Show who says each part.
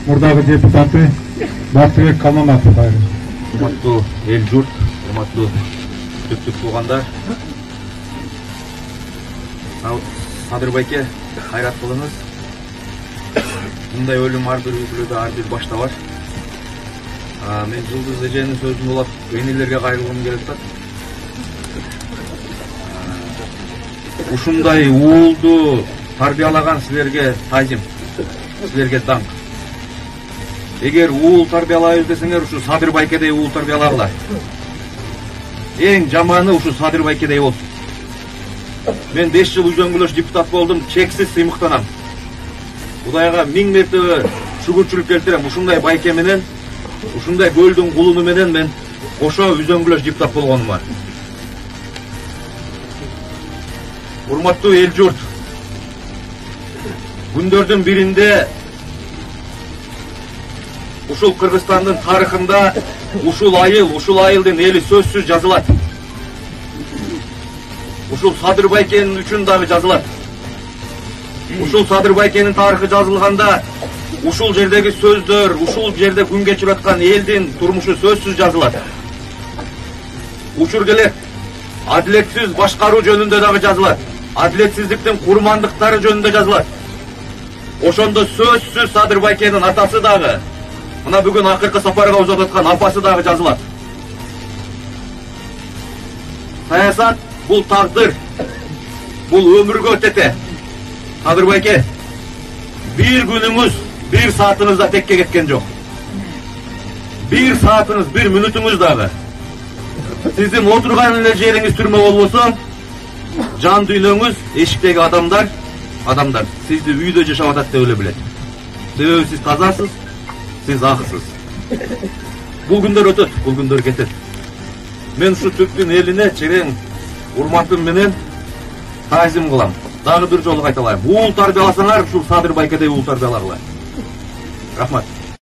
Speaker 1: Мурдагы депутаты Бактыбек Калмаматов айрым.
Speaker 2: Урматтуу эл журт, урматтуу түптүк туугандар. Садыр байке, кайрат кылыңыз. Мындай өлүм ар бир өлкөдө ар бир башта бар. Мен Жылдыз эженин сөзүн улап, энелерге кайрылгым келип атат. Ушундай уулду тарбиялаган силерге тазим, силерге даңк. Эгер уул тарбиялайбыз десеңер, ушу Садыр байкедей уул тарбиялагыла. Эң жаманы ушу Садыр байкедей болсун. Мен 5 жыл үзөңгүлөш депутат болдум, чексиз сыймыктанам. Кудайга 1000 мертебе шүгүрчүлүк келтирем. Ушундай байке менен, ушундай көлдүн кулуну менен мен кошо үзөңгүлөш депутат болгонум бар. Урматтуу эл журт, күндөрдүн биринде ушул Кыргызстандын тарыхында ушул айылдын эли сөзсүз жазылат. Ушул Садыр байкенин үчүн дагы жазылат. Ушул Садыр байкенин тарыхы жазылганда ушул жердеги сөздөр, ушул жерде күн кечирип аткан элдин турмушу сөзсүз жазылат. Учур келет, адилетсиз башкаруу жөнүндө дагы жазылат. Адилетсиздиктин курмандыктары жөнүндө жазылат. Ошондо сөзсүз Садыр байкенин атасы дагы, мына бүгүн акыркы сапарга узатып аткан апасы дагы жазылат. Саясат бул тагдыр, бул өмүргө тете. Садыр байке, бир күнүңүз, бир саатыңыз да текке кеткен жок. Бир саатыңыз, бир мүнөтүңүз дагы. Сиздин отурган эле жериңиз түрмө болбосо, жан дүйнөңүз, эшиктеги адамдар сизди үйдө жашап атат деп эле билет. Себеби сиз тазасыз, сиз акысыз. Бул күндөр өтөт, бул күндөр кетет. Мен ушу Түрктүн элине чейин урматым менен таазим кылам. Дагы бир жолу кайталайм. Уул тарбияласаңар, ушул Садыр байкедей уул тарбиялагыла. Рахмат.